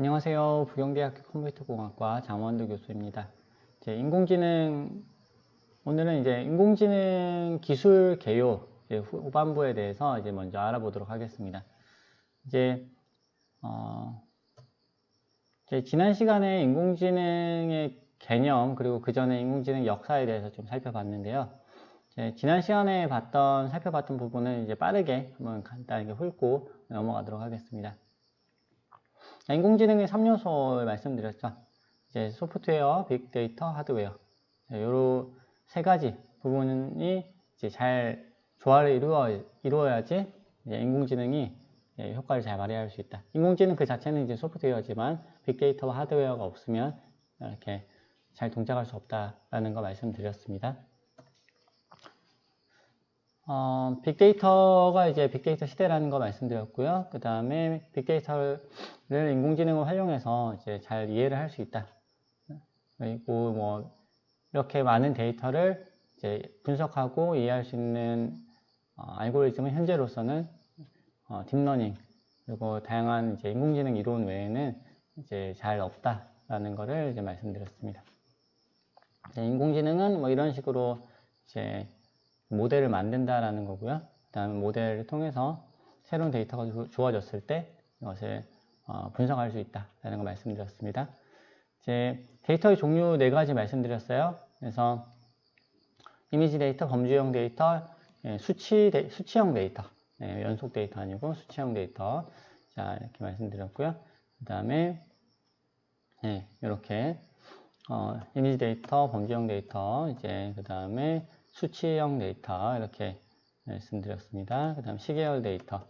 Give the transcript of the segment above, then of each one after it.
안녕하세요. 부경대학교 컴퓨터공학과 장원도 교수입니다. 오늘은 이제 인공지능 기술 개요 후반부에 대해서 이제 먼저 알아보도록 하겠습니다. 이제 지난 시간에 인공지능의 개념 그리고 그 전에 인공지능 역사에 대해서 좀 살펴봤는데요. 지난 시간에 살펴봤던 부분을 이제 빠르게 한번 간단하게 훑고 넘어가도록 하겠습니다. 인공지능의 3요소를 말씀드렸죠. 이제 소프트웨어, 빅데이터, 하드웨어. 요런 세 가지 부분이 이제 잘 조화를 이루어야지 이제 인공지능이 효과를 잘 발휘할 수 있다. 인공지능 그 자체는 이제 소프트웨어지만 빅데이터와 하드웨어가 없으면 이렇게 잘 동작할 수 없다라는 거 말씀드렸습니다. 빅데이터가 이제 빅데이터 시대라는 거 말씀드렸고요. 그 다음에 빅데이터를 인공지능을 활용해서 이제 잘 이해를 할 수 있다. 그리고 뭐 이렇게 많은 데이터를 이제 분석하고 이해할 수 있는 알고리즘은 현재로서는 딥러닝 그리고 다양한 이제 인공지능 이론 외에는 이제 잘 없다라는 거를 이제 말씀드렸습니다. 인공지능은 뭐 이런 식으로 이제 모델을 만든다라는 거고요. 그 다음에 모델을 통해서 새로운 데이터가 주어졌을 때 이것을 분석할 수 있다라는 걸 말씀드렸습니다. 이제 데이터의 종류 4가지 말씀드렸어요. 그래서 이미지 데이터, 범주형 데이터, 수치형 데이터, 연속 데이터 아니고 수치형 데이터. 자, 이렇게 말씀드렸고요. 그 다음에 이렇게 이미지 데이터, 범주형 데이터, 이제 그 다음에 수치형 데이터 이렇게 말씀드렸습니다. 그 다음 시계열 데이터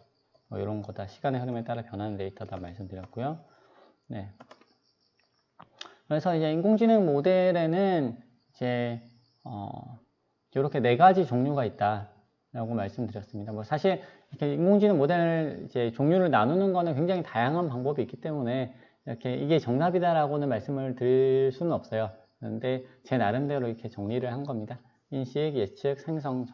뭐 이런 거다 시간의 흐름에 따라 변하는 데이터다 말씀드렸고요. 네. 그래서 이제 인공지능 모델에는 이제 이렇게 4가지 종류가 있다라고 말씀드렸습니다. 뭐 사실 이렇게 인공지능 모델 이제 종류를 나누는 거는 굉장히 다양한 방법이 있기 때문에 이렇게 이게 정답이다라고는 말씀을 드릴 수는 없어요. 그런데 제 나름대로 이렇게 정리를 한 겁니다. 인식, 예측, 생성,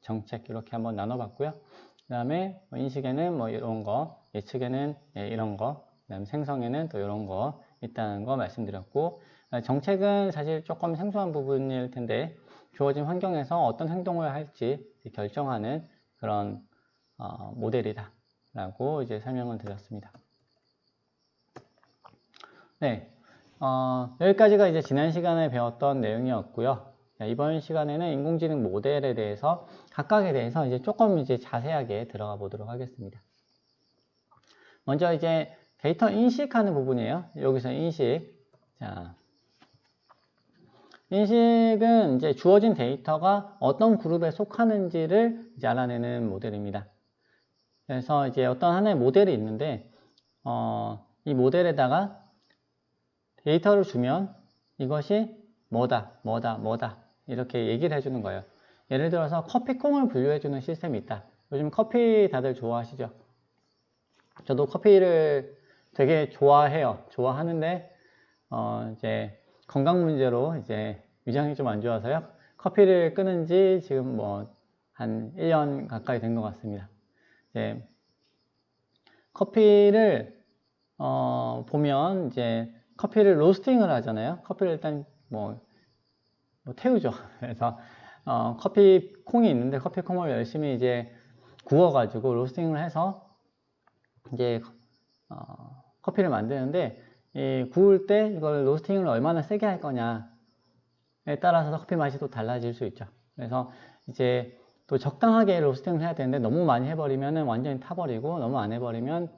정책 이렇게 한번 나눠봤고요. 그 다음에 인식에는 뭐 이런 거, 예측에는 이런 거, 그 다음에 생성에는 또 이런 거 있다는 거 말씀드렸고, 정책은 사실 조금 생소한 부분일 텐데 주어진 환경에서 어떤 행동을 할지 결정하는 그런 모델이다 라고 이제 설명을 드렸습니다. 네, 여기까지가 이제 지난 시간에 배웠던 내용이었고요. 이번 시간에는 인공지능 모델에 대해서 각각에 대해서 이제 조금 이제 자세하게 들어가 보도록 하겠습니다. 먼저 이제 데이터 인식하는 부분이에요. 여기서 인식. 자, 인식은 이제 주어진 데이터가 어떤 그룹에 속하는지를 이제 알아내는 모델입니다. 그래서 이제 어떤 하나의 모델이 있는데, 이 모델에다가 데이터를 주면 이것이 뭐다 이렇게 얘기를 해주는 거예요. 예를 들어서 커피콩을 분류해주는 시스템이 있다. 요즘 커피 다들 좋아하시죠? 저도 커피를 되게 좋아해요. 좋아하는데 이제 건강 문제로 이제 위장이 좀 안 좋아서요. 커피를 끊은 지 지금 뭐 한 1년 가까이 된 것 같습니다. 이제 커피를 보면 이제 커피를 로스팅을 하잖아요. 커피를 일단 뭐 태우죠. 그래서 커피 콩이 있는데 커피 콩을 열심히 이제 구워가지고 로스팅을 해서 이제 커피를 만드는데 이 구울 때 이걸 로스팅을 얼마나 세게 할 거냐에 따라서 커피 맛이 또 달라질 수 있죠. 그래서 이제 또 적당하게 로스팅을 해야 되는데 너무 많이 해버리면 완전히 타버리고 너무 안 해버리면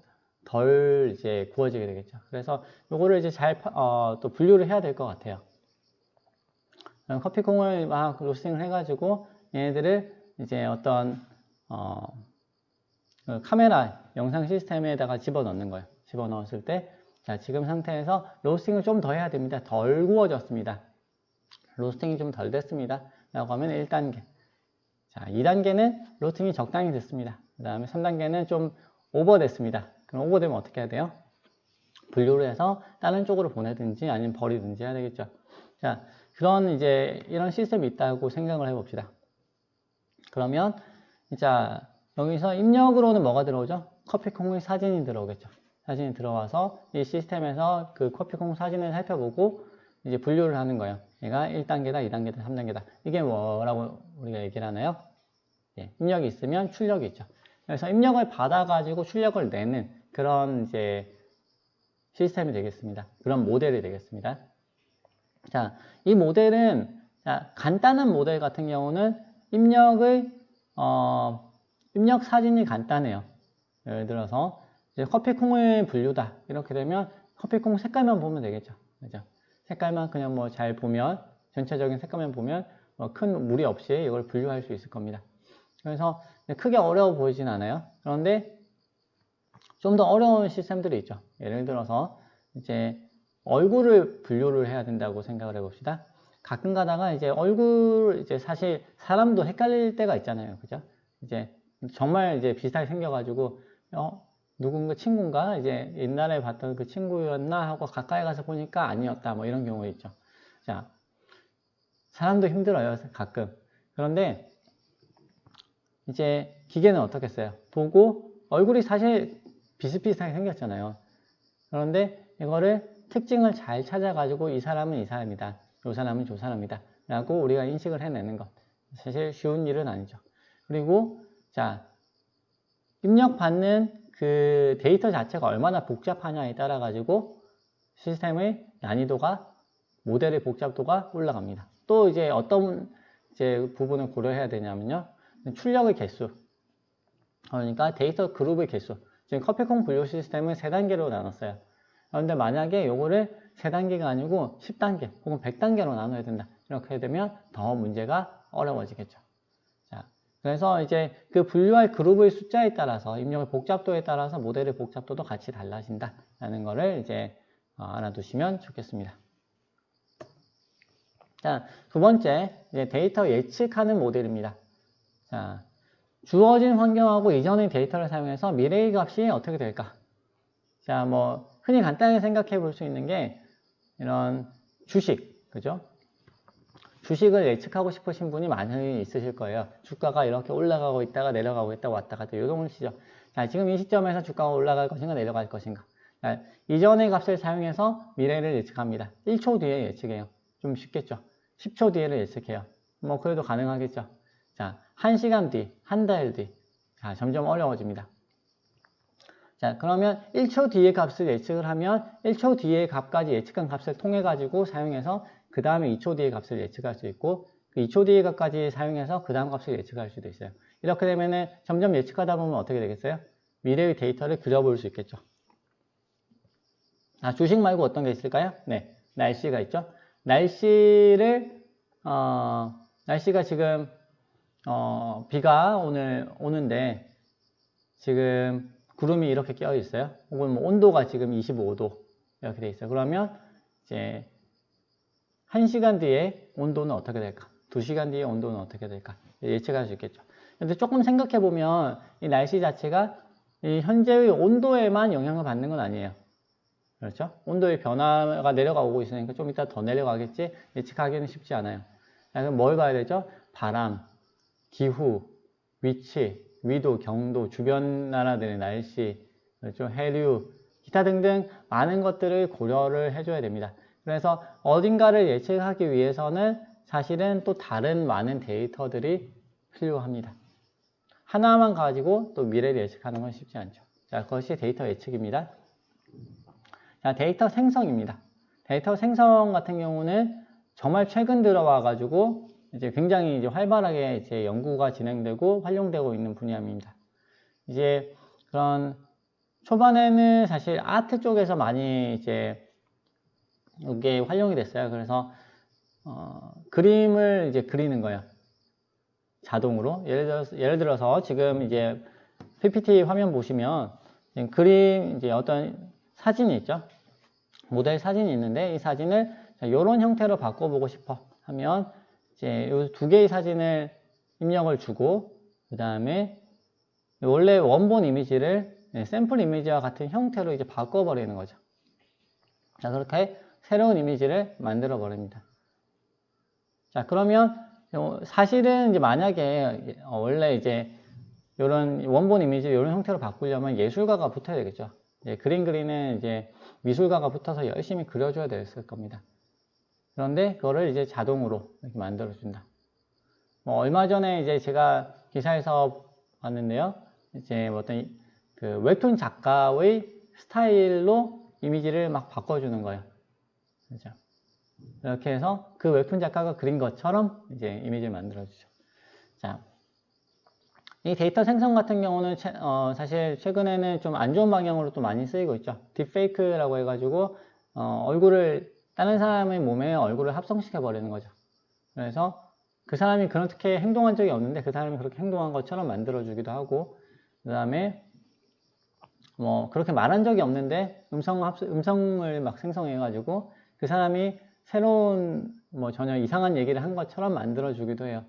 덜 이제 구워지게 되겠죠. 그래서 요거를 이제 잘 또 분류를 해야 될 것 같아요. 커피콩을 막 로스팅을 해가지고 얘네들을 이제 어떤 그 카메라 영상 시스템에다가 집어넣는 거예요. 집어넣었을 때 자, 지금 상태에서 로스팅을 좀 더 해야 됩니다. 덜 구워졌습니다. 로스팅이 좀 덜 됐습니다. 라고 하면 1단계. 자, 2단계는 로스팅이 적당히 됐습니다. 그 다음에 3단계는 좀 오버됐습니다. 그럼 오버되면 어떻게 해야 돼요? 분류를 해서 다른 쪽으로 보내든지 아니면 버리든지 해야 되겠죠. 자, 그런 이제 이런 시스템이 있다고 생각을 해봅시다. 그러면 자 여기서 입력으로는 뭐가 들어오죠? 커피콩의 사진이 들어오겠죠. 사진이 들어와서 이 시스템에서 그 커피콩 사진을 살펴보고 이제 분류를 하는 거예요. 얘가 1단계다, 2단계다, 3단계다. 이게 뭐라고 우리가 얘기를 하나요? 예, 입력이 있으면 출력이 있죠. 그래서 입력을 받아가지고 출력을 내는 그런 이제 시스템이 되겠습니다. 그런 모델이 되겠습니다. 자, 이 모델은 자, 간단한 모델 같은 경우는 입력 사진이 간단해요. 예를 들어서 이제 커피콩의 분류다 이렇게 되면 커피콩 색깔만 보면 되겠죠. 그죠? 색깔만 그냥 뭐 잘 보면 전체적인 색깔만 보면 뭐 큰 무리 없이 이걸 분류할 수 있을 겁니다. 그래서 크게 어려워 보이진 않아요. 그런데 좀 더 어려운 시스템들이 있죠. 예를 들어서 이제 얼굴을 분류를 해야 된다고 생각을 해봅시다. 가끔 가다가 이제 얼굴 이제 사실 사람도 헷갈릴 때가 있잖아요. 그죠? 이제 정말 이제 비슷하게 생겨가지고 누군가 친구인가 이제 옛날에 봤던 그 친구였나 하고 가까이 가서 보니까 아니었다 뭐 이런 경우 있죠. 자, 사람도 힘들어요 가끔. 그런데 이제 기계는 어떻겠어요? 보고 얼굴이 사실 비슷비슷하게 생겼잖아요. 그런데 이거를 특징을 잘 찾아가지고 이 사람은 이 사람이다, 이 사람은 저 사람이다 라고 우리가 인식을 해내는 것 사실 쉬운 일은 아니죠. 그리고 자, 입력받는 그 데이터 자체가 얼마나 복잡하냐에 따라 가지고 시스템의 난이도가 모델의 복잡도가 올라갑니다. 또 이제 어떤 이제 부분을 고려해야 되냐면요, 출력의 개수, 그러니까 데이터 그룹의 개수. 지금 커피콩 분류 시스템은 3단계로 나눴어요. 그런데 만약에 요거를 3단계가 아니고 10단계 혹은 100단계로 나눠야 된다 이렇게 되면 더 문제가 어려워지겠죠. 자, 그래서 이제 그 분류할 그룹의 숫자에 따라서 입력의 복잡도에 따라서 모델의 복잡도도 같이 달라진다 라는 거를 이제 알아두시면 좋겠습니다. 자, 두 번째 이제 데이터 예측하는 모델입니다. 자, 주어진 환경하고 이전의 데이터를 사용해서 미래의 값이 어떻게 될까? 자, 뭐 흔히 간단하게 생각해 볼 수 있는 게 이런 주식, 그죠? 주식을 예측하고 싶으신 분이 많이 있으실 거예요. 주가가 이렇게 올라가고 있다가 내려가고 있다가 왔다 갔다 요동을 치죠. 자, 지금 이 시점에서 주가가 올라갈 것인가 내려갈 것인가. 자, 이전의 값을 사용해서 미래를 예측합니다. 1초 뒤에 예측해요. 좀 쉽겠죠. 10초 뒤에를 예측해요. 뭐 그래도 가능하겠죠. 자, 1시간 뒤, 한 달 뒤. 자, 점점 어려워집니다. 자, 그러면 1초 뒤의 값을 예측을 하면 1초 뒤의 값까지 예측한 값을 통해 가지고 사용해서 그 다음에 2초 뒤의 값을 예측할 수 있고 그 2초 뒤의 값까지 사용해서 그 다음 값을 예측할 수도 있어요. 이렇게 되면은 점점 예측하다 보면 어떻게 되겠어요? 미래의 데이터를 그려볼 수 있겠죠. 아, 주식 말고 어떤 게 있을까요? 네, 날씨가 있죠. 날씨가 지금 비가 오늘 오는데 지금 구름이 이렇게 껴 있어요. 혹은 뭐 온도가 지금 25도 이렇게 돼 있어요. 그러면 이제 1시간 뒤에 온도는 어떻게 될까? 2시간 뒤에 온도는 어떻게 될까? 예측할 수 있겠죠. 근데 조금 생각해 보면 이 날씨 자체가 이 현재의 온도에만 영향을 받는 건 아니에요. 그렇죠? 온도의 변화가 내려가고 있으니까 좀 이따 더 내려가겠지? 예측하기는 쉽지 않아요. 그래서 뭘 봐야 되죠? 바람, 기후, 위치, 위도, 경도, 주변 나라들의 날씨, 그렇죠? 해류, 기타 등등 많은 것들을 고려를 해줘야 됩니다. 그래서 어딘가를 예측하기 위해서는 사실은 또 다른 많은 데이터들이 필요합니다. 하나만 가지고 또 미래를 예측하는 건 쉽지 않죠. 자, 그것이 데이터 예측입니다. 자, 데이터 생성입니다. 데이터 생성 같은 경우는 정말 최근 들어와 가지고 이제 굉장히 이제 활발하게 이제 연구가 진행되고 활용되고 있는 분야입니다. 이제 그런 초반에는 사실 아트 쪽에서 많이 이제 이게 활용이 됐어요. 그래서 그림을 이제 그리는 거예요. 자동으로. 예를 들어서 지금 이제 PPT 화면 보시면 그림 이제 어떤 사진이 있죠. 모델 사진이 있는데 이 사진을 이런 형태로 바꿔보고 싶어 하면 이제 이 두 개의 사진을 입력을 주고 그 다음에 원래 원본 이미지를 샘플 이미지와 같은 형태로 이제 바꿔버리는 거죠. 자, 그렇게 새로운 이미지를 만들어 버립니다. 자, 그러면 사실은 이제 만약에 원래 이제 이런 원본 이미지 이런 형태로 바꾸려면 예술가가 붙어야 되겠죠. 이제 그림은 이제 미술가가 붙어서 열심히 그려줘야 됐을 겁니다. 그런데 그거를 이제 자동으로 이렇게 만들어준다. 뭐 얼마 전에 이제 제가 기사에서 봤는데요. 이제 어떤 그 웹툰 작가의 스타일로 이미지를 막 바꿔주는 거예요. 그렇죠? 이렇게 해서 그 웹툰 작가가 그린 것처럼 이제 이미지를 만들어주죠. 자, 이 데이터 생성 같은 경우는 사실 최근에는 좀 안 좋은 방향으로 또 많이 쓰이고 있죠. 딥페이크라고 해가지고 얼굴을 다른 사람의 몸에 얼굴을 합성시켜 버리는 거죠. 그래서 그 사람이 그렇게 행동한 적이 없는데 그 사람이 그렇게 행동한 것처럼 만들어주기도 하고, 그 다음에 뭐 그렇게 말한 적이 없는데 음성을 막 생성해가지고 그 사람이 새로운 뭐 전혀 이상한 얘기를 한 것처럼 만들어주기도 해요.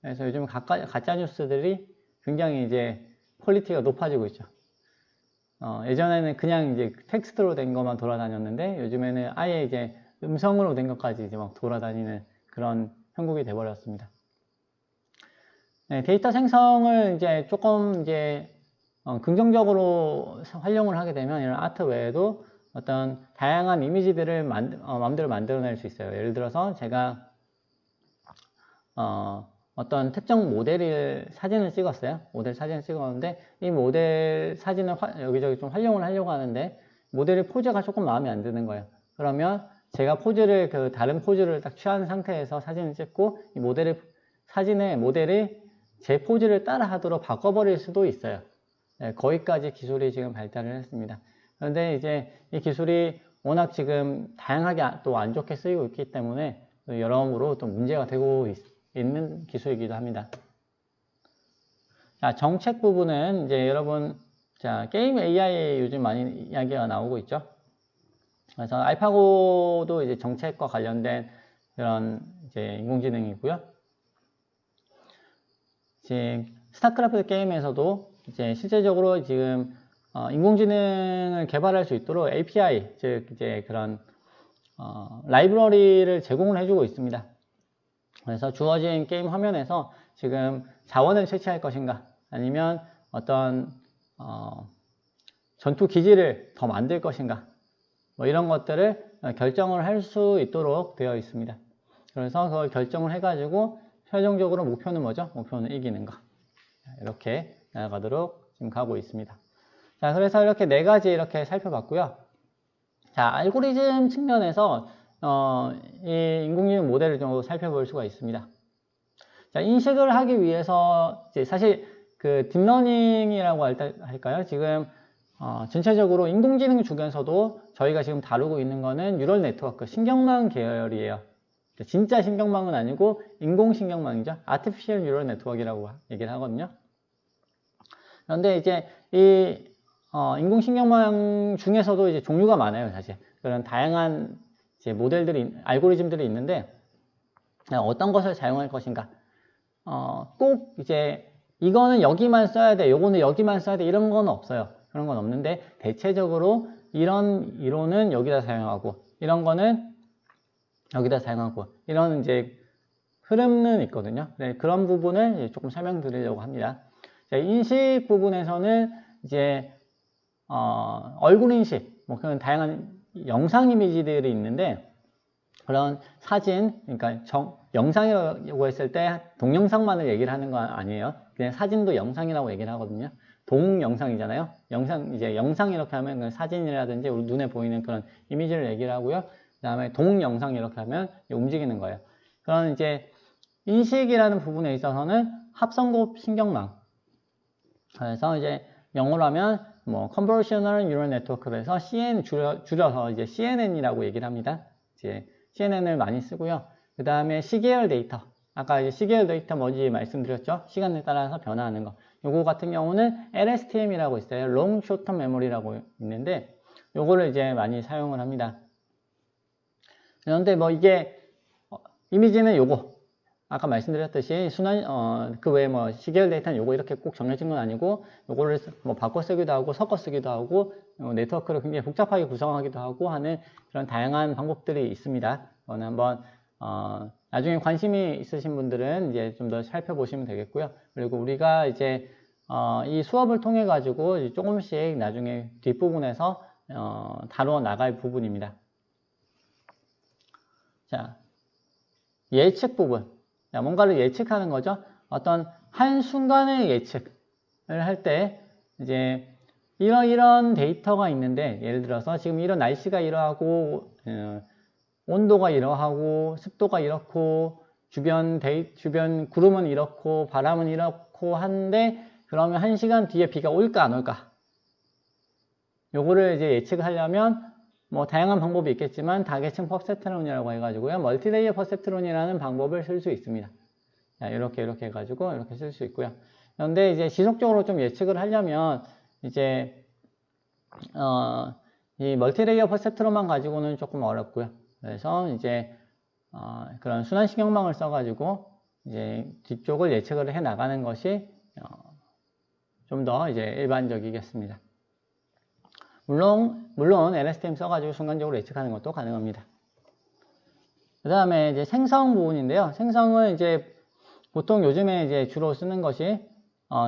그래서 요즘 가짜 뉴스들이 굉장히 이제 퀄리티가 높아지고 있죠. 예전에는 그냥 이제 텍스트로 된 것만 돌아다녔는데 요즘에는 아예 이제 음성으로 된 것까지 이제 막 돌아다니는 그런 형국이 돼버렸습니다. 네, 데이터 생성을 이제 조금 이제 긍정적으로 활용을 하게 되면 이런 아트 외에도 어떤 다양한 이미지들을 마음대로 만들어낼 수 있어요. 예를 들어서 제가 어떤 특정 사진을 찍었어요. 모델 사진을 찍었는데 이 모델 사진을 여기저기 좀 활용을 하려고 하는데 모델의 포즈가 조금 마음에 안 드는 거예요. 그러면 제가 다른 포즈를 딱 취한 상태에서 사진을 찍고 이 모델이 제 포즈를 따라 하도록 바꿔버릴 수도 있어요. 네, 거기까지 기술이 지금 발달을 했습니다. 그런데 이제 이 기술이 워낙 지금 다양하게 또 안 좋게 쓰이고 있기 때문에 여러모로 또 문제가 되고 있는 기술이기도 합니다. 자, 정책 부분은 이제 여러분, 자, 게임 AI 요즘 많이 이야기가 나오고 있죠. 그래서 알파고도 이제 정책과 관련된 그런 이제 인공지능이고요. 지금 스타크래프트 게임에서도 이제 실제적으로 지금 인공지능을 개발할 수 있도록 API, 즉 이제 그런 라이브러리를 제공을 해주고 있습니다. 그래서 주어진 게임 화면에서 지금 자원을 채취할 것인가, 아니면 어떤 전투 기지를 더 만들 것인가, 뭐 이런 것들을 결정을 할 수 있도록 되어 있습니다. 그래서 그걸 결정을 해가지고 최종적으로 목표는 뭐죠? 목표는 이기는 거. 이렇게 나아가도록 지금 가고 있습니다. 자, 그래서 이렇게 4가지 이렇게 살펴봤고요. 자, 알고리즘 측면에서 이 인공지능 모델을 좀 살펴볼 수가 있습니다. 자, 인식을 하기 위해서 이제 사실 그 딥러닝이라고 할까요? 지금 전체적으로 인공지능 중에서도 저희가 지금 다루고 있는 거는 뉴럴 네트워크, 신경망 계열이에요. 진짜 신경망은 아니고 인공신경망이죠. 아티피셜 뉴럴 네트워크라고 얘기를 하거든요. 그런데 이제 이 인공신경망 중에서도 이제 종류가 많아요, 사실. 그런 다양한 이제 알고리즘들이 있는데 어떤 것을 사용할 것인가. 꼭 이제 이거는 여기만 써야 돼, 요거는 여기만 써야 돼, 이런 건 없어요. 그런 건 없는데 대체적으로 이런 이론은 여기다 사용하고 이런 거는 여기다 사용하고 이런 이제 흐름은 있거든요. 네, 그런 부분을 조금 설명드리려고 합니다. 자, 인식 부분에서는 이제 얼굴 인식, 뭐 그런 다양한 영상 이미지들이 있는데 그런 사진, 그러니까 영상이라고 했을 때 동영상만을 얘기를 하는 건 아니에요. 그냥 사진도 영상이라고 얘기를 하거든요. 동영상이잖아요. 이제 영상 이렇게 하면 그냥 사진이라든지 우리 눈에 보이는 그런 이미지를 얘기를 하고요. 그 다음에 동영상 이렇게 하면 움직이는 거예요. 그런 이제 인식이라는 부분에 있어서는 합성곱 신경망. 그래서 이제 영어로 하면 뭐 Convolutional Neural Network에서 줄여서 이제 CNN이라고 얘기를 합니다. 이제 CNN을 많이 쓰고요. 그 다음에 시계열 데이터. 아까 이제 시계열 데이터 뭔지 말씀드렸죠? 시간에 따라서 변화하는 거. 요거 같은 경우는 LSTM이라고 있어요. Long Short Term Memory라고 있는데 요거를 이제 많이 사용을 합니다. 그런데 뭐 이게 이미지는 요거 아까 말씀드렸듯이 그 외에 뭐 시계열 데이터는 요거 이렇게 꼭 정해진 건 아니고 요거를 뭐 바꿔 쓰기도 하고 섞어 쓰기도 하고 네트워크를 굉장히 복잡하게 구성하기도 하고 하는 그런 다양한 방법들이 있습니다. 그거는 한번 나중에 관심이 있으신 분들은 이제 좀 더 살펴보시면 되겠고요. 그리고 우리가 이제 이 수업을 통해 가지고 조금씩 나중에 뒷부분에서 다루어 나갈 부분입니다. 자, 예측 부분. 자, 뭔가를 예측하는 거죠. 어떤 한순간의 예측을 할 때 이제 이런 데이터가 있는데, 예를 들어서 지금 이런 날씨가 이러하고 온도가 이러하고 습도가 이렇고 주변 구름은 이렇고 바람은 이렇고 한데, 그러면 1시간 뒤에 비가 올까 안 올까? 요거를 이제 예측을 하려면 뭐 다양한 방법이 있겠지만 다계층 퍼셉트론이라고 해가지고요, 멀티레이어 퍼셉트론이라는 방법을 쓸 수 있습니다. 자, 이렇게 해가지고 이렇게 쓸 수 있고요. 그런데 이제 지속적으로 좀 예측을 하려면 이제 이 멀티레이어 퍼셉트론만 가지고는 조금 어렵고요. 그래서 이제 그런 순환신경망을 써가지고 이제 뒤쪽을 예측을 해 나가는 것이 좀 더 이제 일반적이겠습니다. 물론 LSTM 써가지고 순간적으로 예측하는 것도 가능합니다. 그 다음에 이제 생성 부분인데요. 생성을 이제 보통 요즘에 이제 주로 쓰는 것이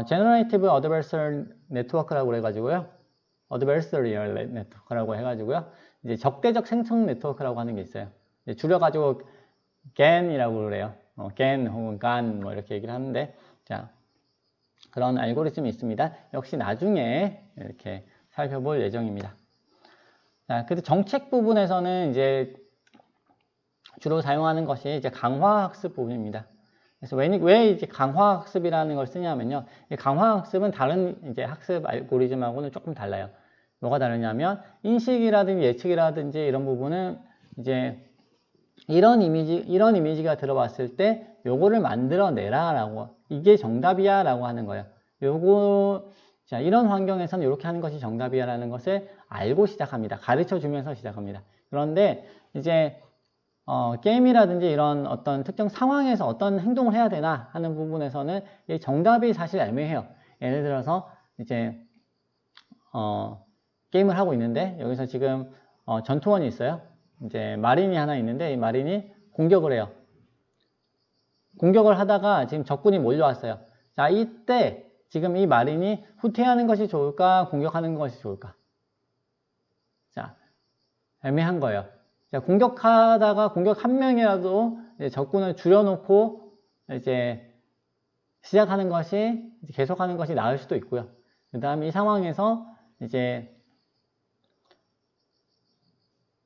Generative Adversarial Network라고 해가지고요. Adversarial Network라고 해가지고요. 이제 적대적 생성 네트워크라고 하는 게 있어요. 줄여가지고 GAN이라고 그래요. GAN 혹은 GAN 뭐 이렇게 얘기를 하는데, 자, 그런 알고리즘이 있습니다. 역시 나중에 이렇게 살펴볼 예정입니다. 자, 근데 정책 부분에서는 이제 주로 사용하는 것이 이제 강화학습 부분입니다. 그래서 왜 이제 강화학습이라는 걸 쓰냐면요. 이 강화학습은 다른 이제 학습 알고리즘하고는 조금 달라요. 뭐가 다르냐면 인식이라든지 예측이라든지 이런 부분은 이제 이런 이미지가 들어왔을 때 요거를 만들어내라 라고, 이게 정답이야 라고 하는 거예요. 자, 이런 환경에서는 이렇게 하는 것이 정답이야 라는 것을 알고 시작합니다. 가르쳐 주면서 시작합니다. 그런데 이제 게임이라든지 이런 어떤 특정 상황에서 어떤 행동을 해야 되나 하는 부분에서는 이 정답이 사실 애매해요. 예를 들어서 이제 게임을 하고 있는데 여기서 지금 전투원이 있어요. 이제 마린이 하나 있는데 이 마린이 공격을 해요. 공격을 하다가 지금 적군이 몰려왔어요. 자, 이때 지금 이 마린이 후퇴하는 것이 좋을까, 공격하는 것이 좋을까? 자, 애매한 거예요. 자, 공격하다가 공격 한 명이라도 적군을 줄여놓고 이제 시작하는 것이, 계속하는 것이 나을 수도 있고요. 그 다음에 이 상황에서 이제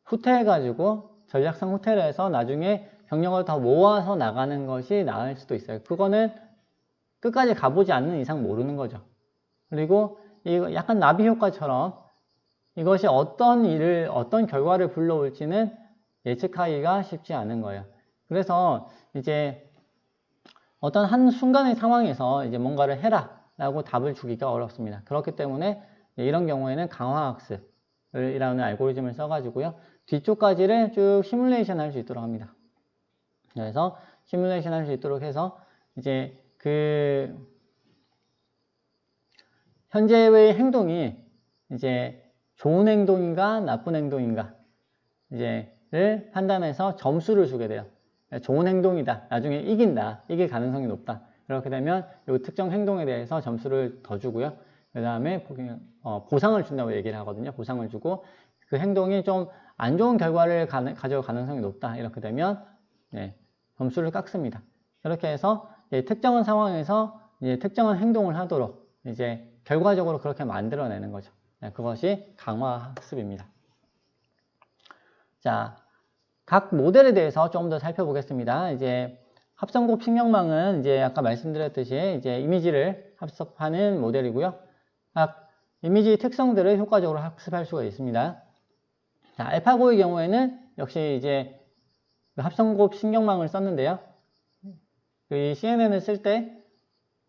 후퇴해가지고 전략상 후퇴를 해서 나중에 병력을 더 모아서 나가는 것이 나을 수도 있어요. 그거는 끝까지 가보지 않는 이상 모르는 거죠. 그리고 이거 약간 나비 효과처럼 이것이 어떤 결과를 불러올지는 예측하기가 쉽지 않은 거예요. 그래서 이제 어떤 한 순간의 상황에서 뭔가를 해라 라고 답을 주기가 어렵습니다. 그렇기 때문에 이런 경우에는 강화학습이라는 알고리즘을 써가지고요, 뒤쪽까지를 쭉 시뮬레이션 할 수 있도록 합니다. 그래서 시뮬레이션 할 수 있도록 해서 이제 현재의 행동이 이제 좋은 행동인가 나쁜 행동인가 를 판단해서 점수를 주게 돼요. 좋은 행동이다, 나중에 이길 가능성이 높다. 그렇게 되면 이 특정 행동에 대해서 점수를 더 주고요. 그 다음에 보상을 준다고 얘기를 하거든요. 보상을 주고 그 행동이 좀 안 좋은 결과를 가져올 가능성이 높다. 이렇게 되면 점수를 깎습니다. 그렇게 해서 특정한 상황에서 특정한 행동을 하도록 결과적으로 그렇게 만들어내는 거죠. 그것이 강화학습입니다. 자, 각 모델에 대해서 좀 더 살펴보겠습니다. 합성곱 신경망은 아까 말씀드렸듯이 이미지를 합성하는 모델이고요. 각 이미지 특성들을 효과적으로 학습할 수가 있습니다. 자, 알파고의 경우에는 역시 합성곱 신경망을 썼는데요. 이 CNN을 쓸 때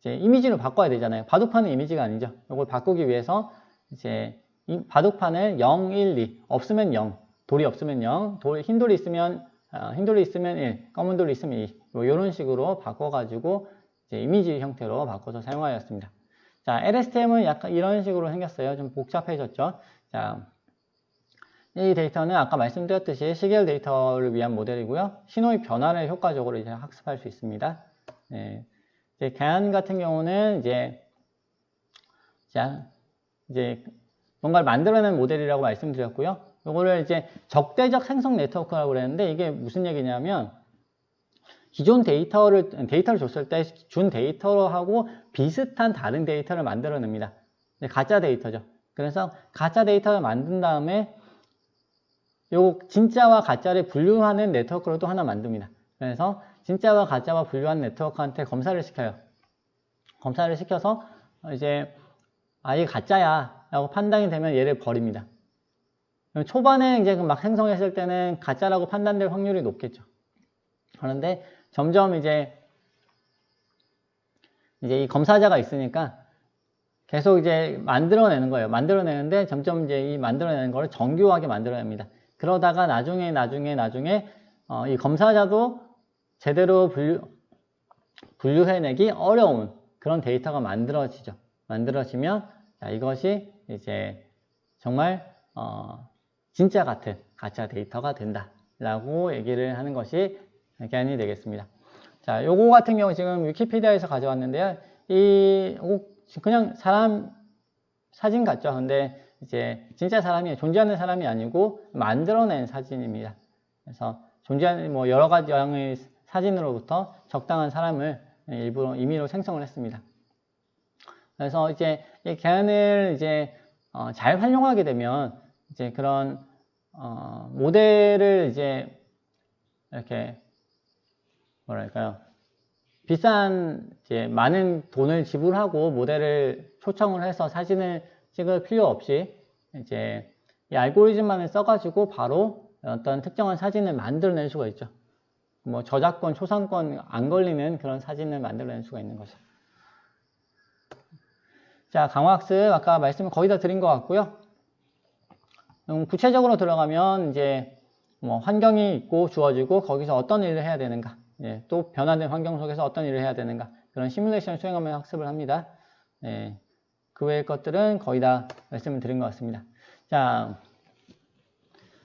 이미지로 바꿔야 되잖아요. 바둑판은 이미지가 아니죠. 이걸 바꾸기 위해서 바둑판을 0, 1, 2 없으면 0, 돌이 없으면 0, 흰 돌이 있으면 1, 검은 돌이 있으면 2, 이런 식으로 바꿔가지고 이미지 형태로 바꿔서 사용하였습니다. 자, LSTM은 약간 이런 식으로 생겼어요. 좀 복잡해졌죠. 자, 이 데이터는 아까 말씀드렸듯이 시계열 데이터를 위한 모델이고요. 신호의 변화를 효과적으로 학습할 수 있습니다. GAN 같은 경우는 자, 이제 뭔가를 만들어내는 모델이라고 말씀드렸고요. 요거를 이제 적대적 생성 네트워크라고 그랬는데 이게 무슨 얘기냐면 기존 데이터를 줬을 때 준 데이터하고 비슷한 다른 데이터를 만들어냅니다. 가짜 데이터죠. 그래서 가짜 데이터를 만든 다음에 요 진짜와 가짜를 분류하는 네트워크를 또 하나 만듭니다. 그래서 진짜와 가짜와 분류한 네트워크한테 검사를 시켜요. 검사를 시켜서 이제 이게 가짜야 라고 판단이 되면 얘를 버립니다. 초반에 이제 막 생성했을 때는 가짜라고 판단될 확률이 높겠죠. 그런데 점점 이제 이 검사자가 있으니까 계속 이제 만들어내는 거예요. 만들어내는데 점점 이제 이 만들어내는 거를 정교하게 만들어냅니다. 그러다가 나중에 이 검사자도 제대로 분류해내기 어려운 그런 데이터가 만들어지죠. 만들어지면 자, 이것이 이제 정말 진짜 같은 가짜 데이터가 된다라고 얘기를 하는 것이 개념이 되겠습니다. 자, 요거 같은 경우 지금 위키피디아에서 가져왔는데요. 그냥 사람 사진 같죠. 근데 이제 진짜 사람이 존재하는 사람이 아니고 만들어낸 사진입니다. 그래서 존재하는 여러 가지 양의 사진으로부터 적당한 사람을 일부러 임의로 생성을 했습니다. 그래서 이제 이 개연을 이제 잘 활용하게 되면 이제 그런 모델을 이제 이렇게 뭐랄까요, 비싼 이제 많은 돈을 지불하고 모델을 초청을 해서 사진을 찍을 필요 없이 이제 이 알고리즘만을 써가지고 바로 어떤 특정한 사진을 만들어낼 수가 있죠. 저작권, 초상권 안 걸리는 그런 사진을 만들어낼 수가 있는 거죠. 자, 강화학습 아까 말씀을 거의 다 드린 것 같고요. 구체적으로 들어가면 이제 환경이 있고 주어지고 거기서 어떤 일을 해야 되는가, 또 변화된 환경 속에서 어떤 일을 해야 되는가, 그런 시뮬레이션을 수행하며 학습을 합니다. 그 외의 것들은 거의 다 말씀을 드린 것 같습니다. 자,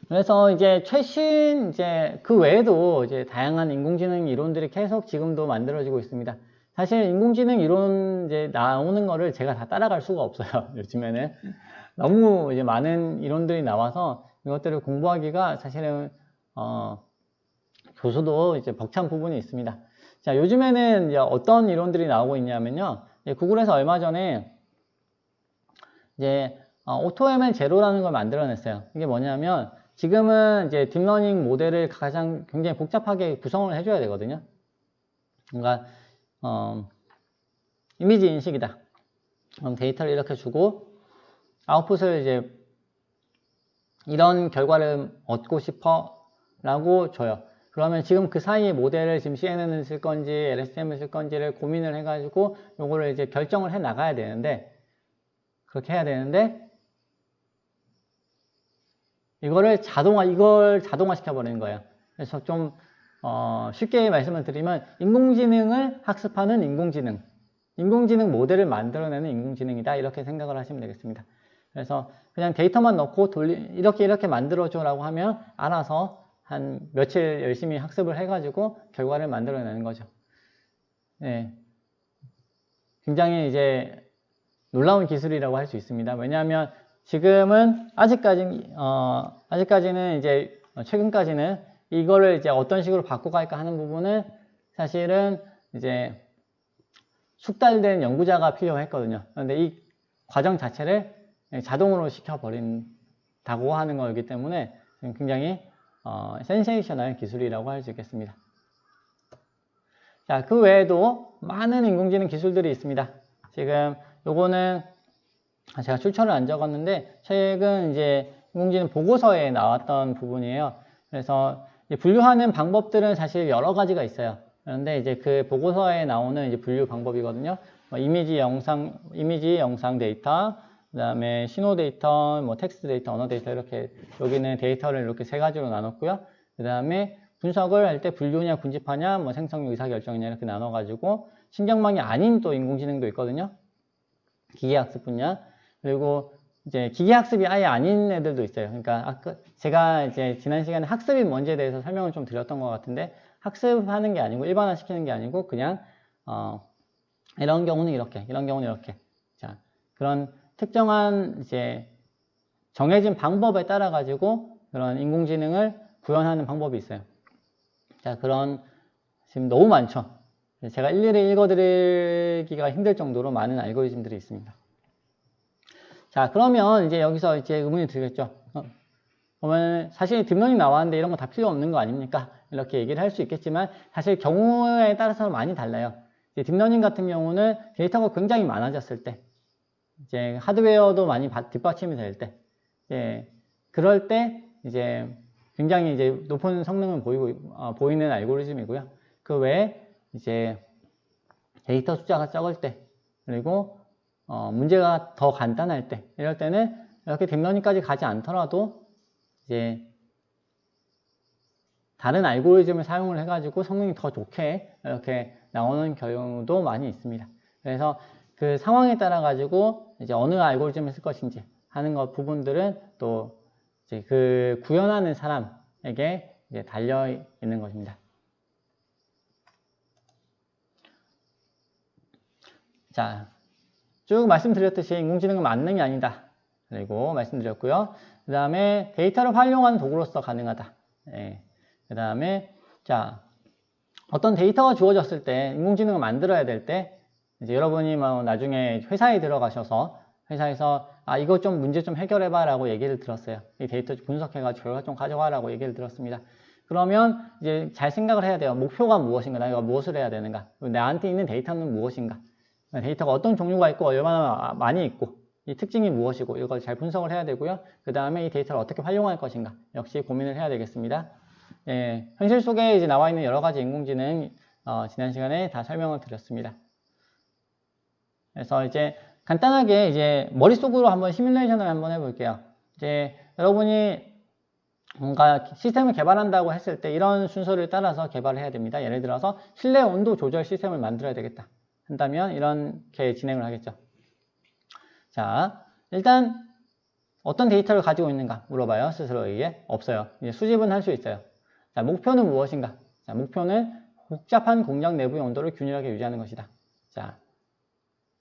그래서 이제 최신 그 외에도 이제 다양한 인공지능 이론들이 계속 지금도 만들어지고 있습니다. 사실 인공지능 이론 이제 나오는 거를 제가 다 따라갈 수가 없어요. 요즘에는 너무 이제 많은 이론들이 나와서 이것들을 공부하기가 사실은 교수도 이제 벅찬 부분이 있습니다. 자, 요즘에는 이제 어떤 이론들이 나오고 있냐면요. 구글에서 얼마 전에 이제 AutoML 제로라는 걸 만들어냈어요. 이게 뭐냐면 지금은 이제 딥러닝 모델을 굉장히 복잡하게 구성을 해줘야 되거든요. 그러니까 이미지 인식이다. 그럼 데이터를 이렇게 주고 아웃풋을 이제 이런 결과를 얻고 싶어 라고 줘요. 그러면 지금 그 사이에 모델을 지금 CNN을 쓸 건지 LSTM을 쓸 건지를 고민을 해가지고 요거를 이제 결정을 해 나가야 되는데, 그렇게 해야 되는데 이걸 자동화 시켜버리는 거예요. 그래서 좀 쉽게 말씀을 드리면 인공지능을 학습하는 인공지능 모델을 만들어내는 인공지능이다, 이렇게 생각을 하시면 되겠습니다. 그래서 그냥 데이터만 넣고 이렇게 만들어줘 라고 하면 알아서 한 며칠 열심히 학습을 해가지고 결과를 만들어내는 거죠. 네. 굉장히 이제 놀라운 기술이라고 할 수 있습니다. 왜냐하면 지금은 아직까지는 이제 최근까지는 이거를 이제 어떤 식으로 바꿔갈까 하는 부분은 사실은 이제 숙달된 연구자가 필요했거든요. 그런데 이 과정 자체를 자동으로 시켜버린다고 하는 거기 때문에 굉장히 센세이셔널 기술이라고 할 수 있겠습니다. 자, 그 외에도 많은 인공지능 기술들이 있습니다. 지금 요거는 제가 출처를 안 적었는데 최근 이제 인공지능 보고서에 나왔던 부분이에요. 그래서 분류하는 방법들은 사실 여러 가지가 있어요. 그런데 이제 그 보고서에 나오는 이제 분류 방법이거든요. 이미지, 영상 데이터, 그 다음에 신호 데이터, 텍스트 데이터, 언어 데이터, 이렇게 여기는 데이터를 이렇게 세 가지로 나눴고요. 그 다음에 분석을 할 때 분류냐, 군집하냐, 생성력, 의사결정이냐 이렇게 나눠가지고 신경망이 아닌 또 인공지능도 있거든요. 기계학습 분야. 그리고 이제 기계학습이 아예 아닌 애들도 있어요. 그러니까 제가 이제 지난 시간에 학습이 뭔지에 대해서 설명을 좀 드렸던 것 같은데, 학습하는 게 아니고 일반화시키는 게 아니고 그냥 이런 경우는 이렇게, 이런 경우는 이렇게. 자, 그런 특정한 이제 정해진 방법에 따라 가지고 그런 인공지능을 구현하는 방법이 있어요. 자, 그런 지금 너무 많죠. 제가 일일이 읽어드리기가 힘들 정도로 많은 알고리즘들이 있습니다. 자, 그러면 이제 여기서 이제 의문이 들겠죠. 그러면 사실 딥러닝 나왔는데 이런 거 다 필요 없는 거 아닙니까? 이렇게 얘기를 할 수 있겠지만 사실 경우에 따라서 많이 달라요. 이제 딥러닝 같은 경우는 데이터가 굉장히 많아졌을 때, 이제 하드웨어도 많이 뒷받침이 될 때, 이제 그럴 때 이제 굉장히 이제 높은 성능을 보이는 알고리즘이고요. 그 외에 이제 데이터 숫자가 적을 때, 그리고 문제가 더 간단할 때, 이럴 때는 이렇게 딥러닝까지 가지 않더라도 이제 다른 알고리즘을 사용을 해가지고 성능이 더 좋게 이렇게 나오는 경우도 많이 있습니다. 그래서 그 상황에 따라 가지고 이제 어느 알고리즘을 쓸 것인지 하는 것 부분들은 또 이제 그 구현하는 사람에게 이제 달려 있는 것입니다. 자, 쭉 말씀드렸듯이 인공지능은 만능이 아니다. 그리고 말씀드렸고요. 그 다음에 데이터를 활용하는 도구로서 가능하다. 예. 그 다음에 자, 어떤 데이터가 주어졌을 때 인공지능을 만들어야 될 때 이제 여러분이 뭐 나중에 회사에 들어가셔서 회사에서 이거 좀 문제 좀 해결해봐 라고 얘기를 들었어요. 이 데이터 분석해가지고 결과 좀 가져가라고 얘기를 들었습니다. 그러면 이제 잘 생각을 해야 돼요. 목표가 무엇인가? 내가 무엇을 해야 되는가? 나한테 있는 데이터는 무엇인가? 데이터가 어떤 종류가 있고 얼마나 많이 있고 이 특징이 무엇이고 이걸 잘 분석을 해야 되고요. 그 다음에 이 데이터를 어떻게 활용할 것인가? 역시 고민을 해야 되겠습니다. 예, 현실 속에 이제 나와 있는 여러 가지 인공지능 지난 시간에 다 설명을 드렸습니다. 그래서 이제 간단하게 이제 머릿속으로 한번 시뮬레이션을 한번 해볼게요. 이제 여러분이 뭔가 시스템을 개발한다고 했을 때 이런 순서를 따라서 개발을 해야 됩니다. 예를 들어서 실내 온도 조절 시스템을 만들어야 되겠다 한다면 이렇게 진행을 하겠죠. 자, 일단 어떤 데이터를 가지고 있는가 물어봐요. 스스로에게. 없어요. 이제 수집은 할 수 있어요. 자, 목표는 무엇인가? 자, 목표는 복잡한 공장 내부의 온도를 균일하게 유지하는 것이다. 자,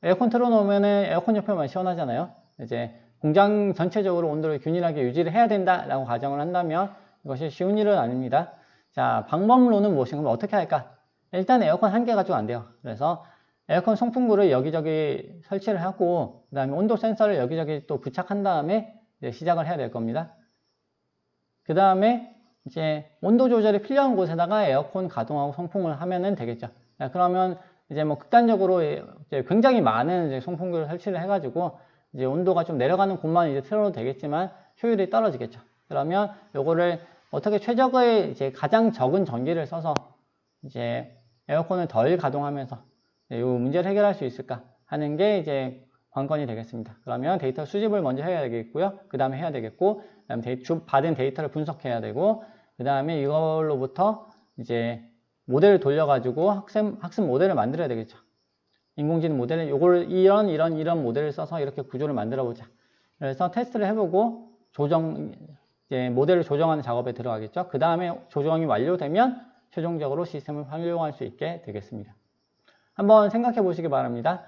에어컨 틀어놓으면은 에어컨 옆에만 시원하잖아요. 이제 공장 전체적으로 온도를 균일하게 유지를 해야 된다라고 가정을 한다면 이것이 쉬운 일은 아닙니다. 자, 방법론은 무엇인가? 그럼 어떻게 할까? 일단 에어컨 한 개 가지고 안 돼요. 그래서 에어컨 송풍구를 여기저기 설치를 하고 그 다음에 온도 센서를 여기저기 또 부착한 다음에 이제 시작을 해야 될 겁니다. 그 다음에 이제 온도 조절이 필요한 곳에다가 에어컨 가동하고 송풍을 하면은 되겠죠. 자, 그러면 이제 뭐 극단적으로 이제 굉장히 많은 이제 송풍구를 설치를 해가지고 이제 온도가 좀 내려가는 곳만 이제 틀어도 되겠지만 효율이 떨어지겠죠. 그러면 요거를 어떻게 최적의 이제 가장 적은 전기를 써서 이제 에어컨을 덜 가동하면서 이 문제를 해결할 수 있을까 하는 게 이제 관건이 되겠습니다. 그러면 데이터 수집을 먼저 해야 되겠고요. 그 다음에 해야 되겠고, 그 다음에 받은 데이터를 분석해야 되고, 그 다음에 이걸로부터 이제 모델을 돌려가지고 학습 모델을 만들어야 되겠죠. 인공지능 모델을 이런 모델을 써서 이렇게 구조를 만들어 보자. 그래서 테스트를 해보고 이제 모델을 조정하는 작업에 들어가겠죠. 그 다음에 조정이 완료되면 최종적으로 시스템을 활용할 수 있게 되겠습니다. 한번 생각해 보시기 바랍니다.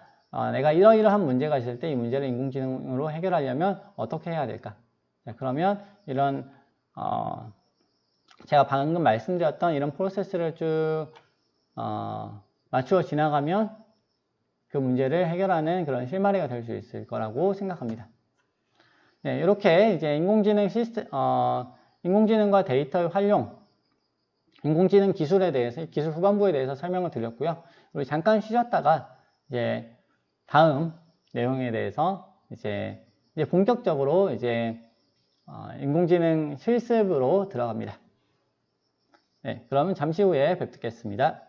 내가 이러이러한 문제가 있을 때 이 문제를 인공지능으로 해결하려면 어떻게 해야 될까? 자, 그러면 이런 제가 방금 말씀드렸던 이런 프로세스를 쭉 맞추어 지나가면 그 문제를 해결하는 그런 실마리가 될 수 있을 거라고 생각합니다. 네, 이렇게 이제 인공지능과 데이터의 활용, 인공지능 기술에 대해서, 기술 후반부에 대해서 설명을 드렸고요. 우리 잠깐 쉬셨다가 이제 다음 내용에 대해서 이제 본격적으로 이제 인공지능 실습으로 들어갑니다. 네, 그러면 잠시 후에 뵙겠습니다.